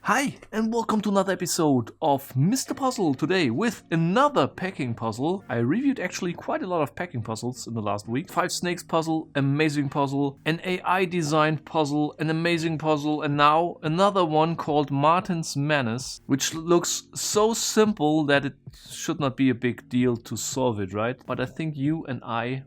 Hi, and welcome to another episode of Mr. Puzzle today with another packing puzzle. I reviewed actually quite a lot of packing puzzles in the last week. 5 snakes puzzle, amazing puzzle, an AI designed puzzle, an amazing puzzle, and now another one called Martin's Menace, which looks so simple that it should not be a big deal to solve it, right? But I think you and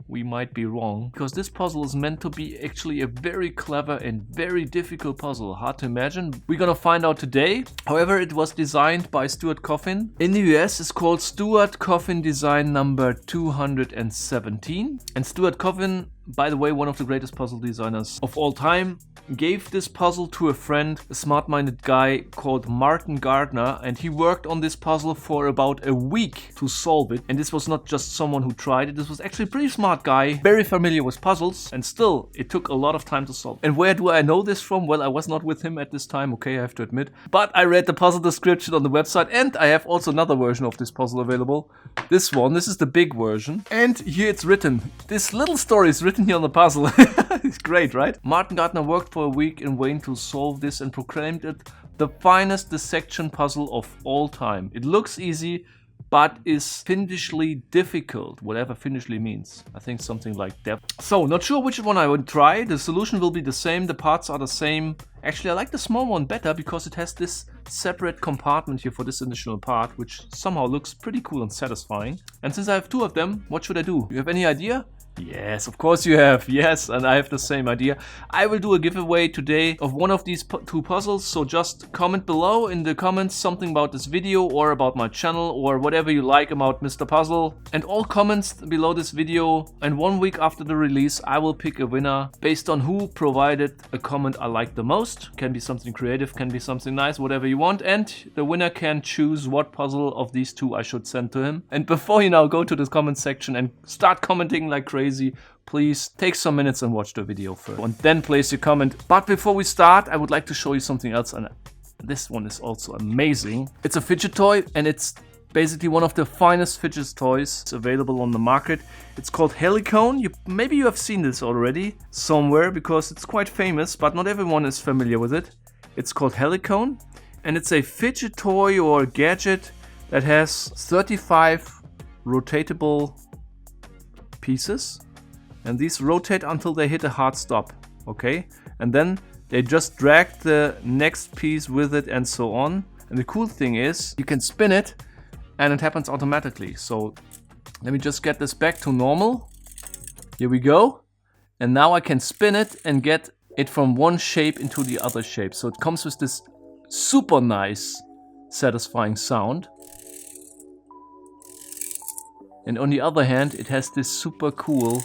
we might be wrong, because this puzzle is meant to be actually a very clever and very difficult puzzle. Hard to imagine. We're gonna find out today. However, it was designed by Stuart Coffin. In the US, it's called Stuart Coffin Design number 217. And Stuart Coffin, by the way, one of the greatest puzzle designers of all time, gave this puzzle to a friend, a smart-minded guy called Martin Gardner, and he worked on this puzzle for about a week to solve it. And this was not just someone who tried it, this was actually a pretty smart guy, very familiar with puzzles, and still, it took a lot of time to solve. And where do I know this from? Well, I was not with him at this time, okay, I have to admit. But I read the puzzle description on the website, and I have also another version of this puzzle available. This is the big version. And here it's written. This little story is written here on the puzzle. It's great, right? Martin Gardner worked for a week in vain to solve this and proclaimed it the finest dissection puzzle of all time. It looks easy, but is fiendishly difficult, whatever fiendishly means. I think something like that. So, not sure which one I would try. The solution will be the same, the parts are the same. Actually, I like the small one better because it has this separate compartment here for this additional part, which somehow looks pretty cool and satisfying. And since I have 2 of them, what should I do? You have any idea? Yes, of course you have. Yes, and I have the same idea. I will do a giveaway today of one of these 2 puzzles, so just comment below in the comments something about this video or about my channel or whatever you like about Mr. Puzzle. And all comments below this video, and 1 week after the release I will pick a winner based on who provided a comment I like the most. Can be something creative, can be something nice, whatever you want, and the winner can choose what puzzle of these 2 I should send to him. And before you now go to the comment section and start commenting like crazy, please take some minutes and watch the video first and then place your comment. But before we start, I would like to show you something else, and this one is also amazing. It's a fidget toy, and it's basically one of the finest fidget toys available on the market. It's called Helicone. Maybe you have seen this already somewhere because it's quite famous, but not everyone is familiar with it. It's called Helicone, and it's a fidget toy or gadget that has 35 rotatable pieces, and these rotate until they hit a hard stop, okay? And then they just drag the next piece with it and so on. And the cool thing is you can spin it and it happens automatically. So let me just get this back to normal. Here we go. And now I can spin it and get it from one shape into the other shape. So it comes with this super nice, satisfying sound. And on the other hand, it has this super cool,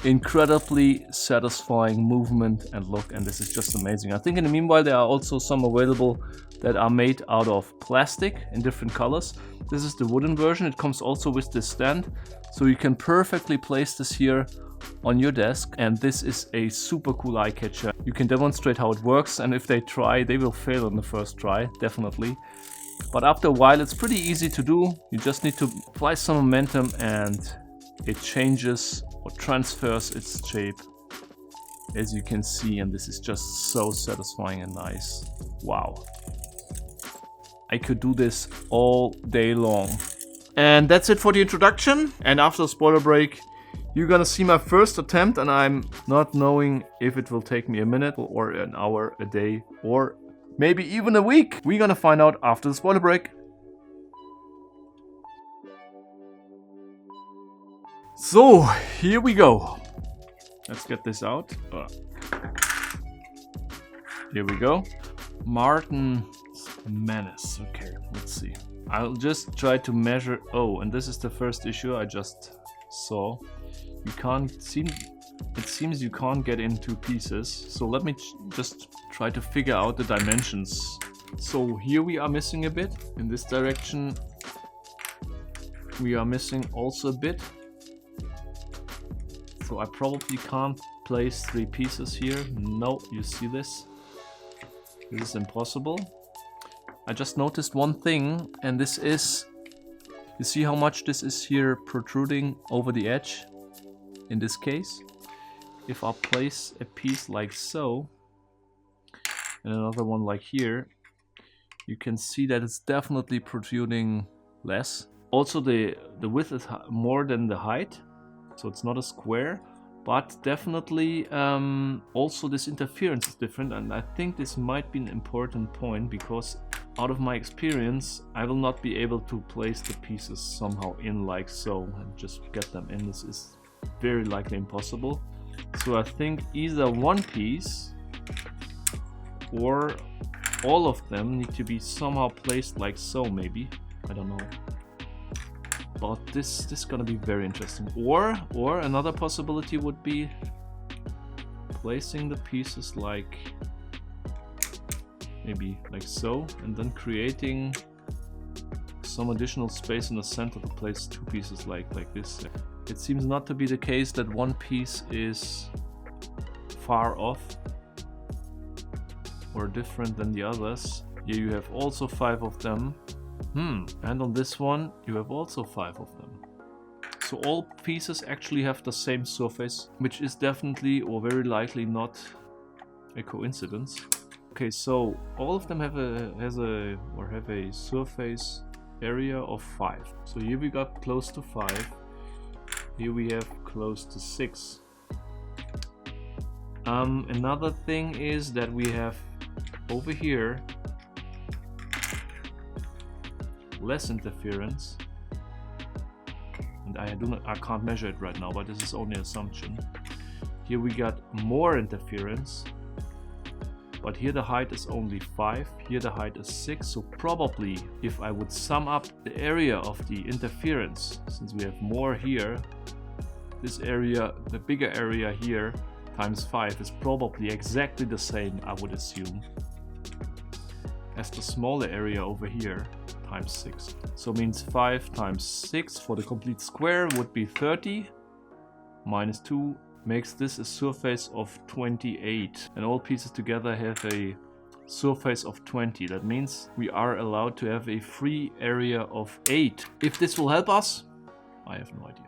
incredibly satisfying movement and look, and this is just amazing. I think in the meanwhile there are also some available that are made out of plastic in different colors. This is the wooden version. It comes also with this stand, so you can perfectly place this here on your desk, and this is a super cool eye catcher. You can demonstrate how it works, and if they try, they will fail on the first try, definitely. But after a while it's pretty easy to do. You just need to apply some momentum and it changes or transfers its shape, as you can see, and this is just so satisfying and nice. Wow. I could do this all day long. And that's it for the introduction, and after the spoiler break you're gonna see my first attempt, and I'm not knowing if it will take me a minute or an hour, a day, or maybe even a week. We're gonna find out after the spoiler break. So, here we go. Let's get this out. Here we go. Martin's Menace. Okay, let's see. I'll just try to measure. Oh, and this is the first issue I just saw. You can't seem. It seems you can't get into pieces. So let me just try to figure out the dimensions. So here we are missing a bit. In this direction we are missing also a bit. So I probably can't place 3 pieces here. No, you see this? This is impossible. I just noticed one thing, and this is, you see how much this is here protruding over the edge in this case? If I place a piece like so, and another one like here, you can see that it's definitely protruding less. Also the width is more than the height, so it's not a square, but definitely also this interference is different, and I think this might be an important point, because out of my experience I will not be able to place the pieces somehow in like so and just get them in. This is very likely impossible. So I think either one piece or all of them need to be somehow placed like so, maybe. I don't know. But this is gonna be very interesting. Or another possibility would be placing the pieces like maybe like so, and then creating some additional space in the center to place two pieces like this. It seems not to be the case that one piece is far off or different than the others. Here you have also 5 of them. And on this one you have also 5 of them. So all pieces actually have the same surface, which is definitely or very likely not a coincidence. Okay, so all of them have a surface area of 5. So here we got close to 5. Here we have close to 6. Another thing is that we have over here less interference, and I can't measure it right now, but this is only an assumption. Here we got more interference, but here the height is only 5, here the height is 6, so probably if I would sum up the area of the interference, since we have more here, this area, the bigger area here, times 5 is probably exactly the same, I would assume, as the smaller area over here, times 6. So means 5 times 6 for the complete square would be 30, minus 2 makes this a surface of 28, and all pieces together have a surface of 20. That means we are allowed to have a free area of 8. If this will help us, I have no idea.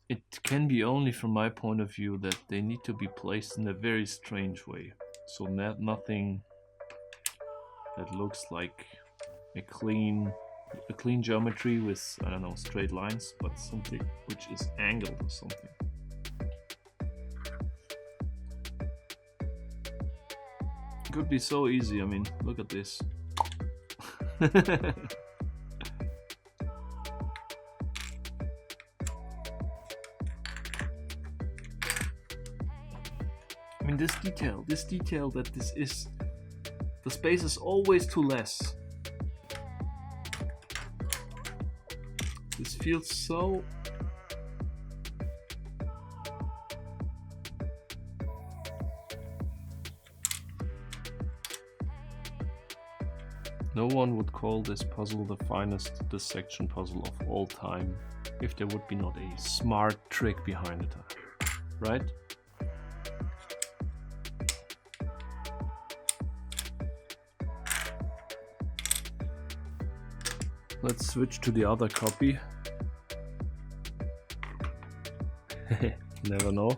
It can be only from my point of view that they need to be placed in a very strange way. So nothing that looks like a clean geometry with, I don't know, straight lines, but something which is angled or something. It could be so easy, I mean, look at this. I mean, this detail that this is, the space is always too less. This feels so... No one would call this puzzle the finest dissection puzzle of all time if there would be not a smart trick behind it, right? Let's switch to the other copy. Never know.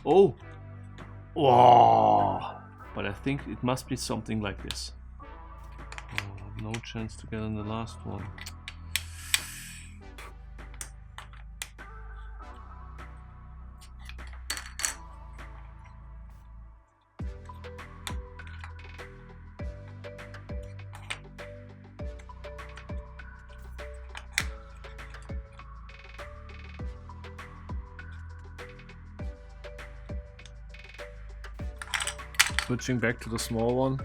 Oh! Wow! But I think it must be something like this. Oh, no chance to get in the last one. Switching back to the small one.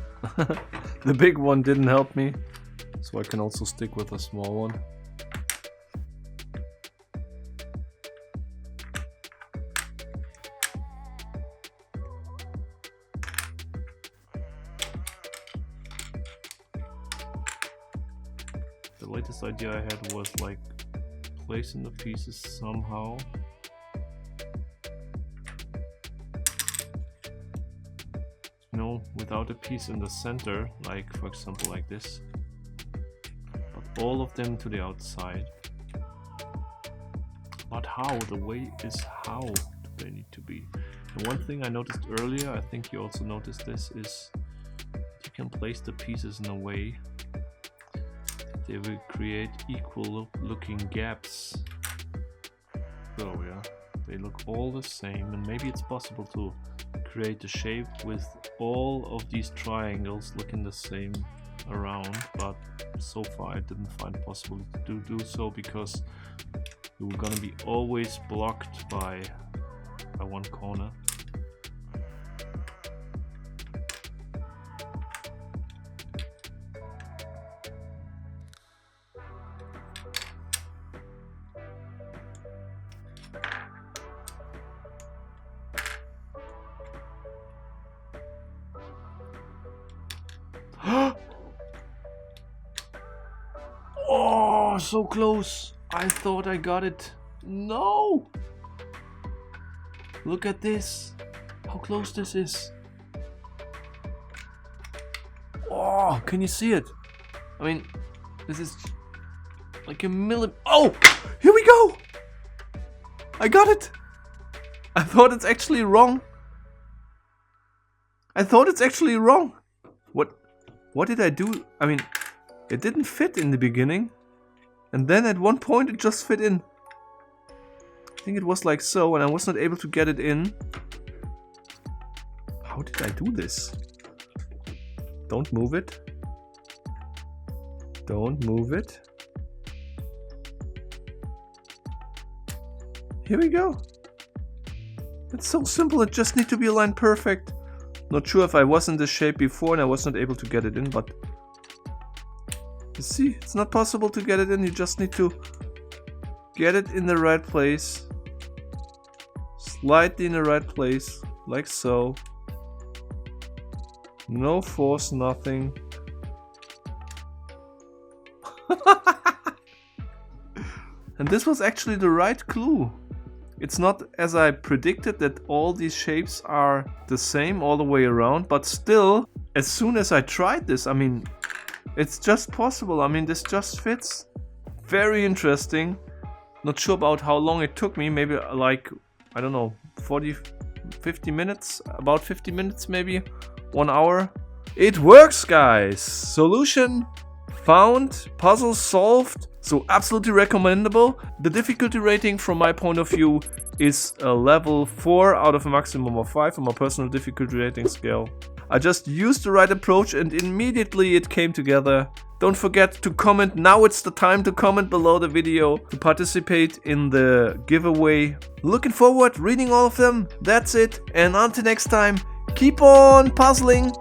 The big one didn't help me, so I can also stick with the small one. The latest idea I had was like placing the pieces somehow. you know, without a piece in the center, like for example like this, but all of them to the outside. But how? The way is how do they need to be. And one thing I noticed earlier, I think you also noticed this, is you can place the pieces in a way that they will create equal looking gaps. So yeah, they look all the same, and maybe it's possible to create a shape with all of these triangles looking the same around, but so far I didn't find it possible to do so, because you were gonna be always blocked by one corner. Oh, so close. I thought I got it. No! Look at this. How close this is. Oh, can you see it? I mean, this is like a millimeter. Oh! Here we go! I got it! I thought it's actually wrong. What did I do? I mean, it didn't fit in the beginning. And then at one point it just fit in. I think it was like so, and I was not able to get it in. How did I do this? Don't move it. Don't move it. Here we go. It's so simple, it just needs to be aligned perfect. Not sure if I was in this shape before and I was not able to get it in, but you see, it's not possible to get it in, you just need to get it in the right place. Slightly in the right place, like so. No force, nothing. And this was actually the right clue. It's not as I predicted that all these shapes are the same all the way around, but still, as soon as I tried this, I mean, it's just possible. I mean, this just fits. Very interesting. Not sure about how long it took me. Maybe like, I don't know, 50 minutes? About 50 minutes maybe? 1 hour? It works, guys! Solution found, puzzle solved. So absolutely recommendable. The difficulty rating from my point of view is a level 4 out of a maximum of 5 on my personal difficulty rating scale. I just used the right approach and immediately it came together. Don't forget to comment. Now it's the time to comment below the video to participate in the giveaway. Looking forward reading all of them. That's it. And until next time, keep on puzzling.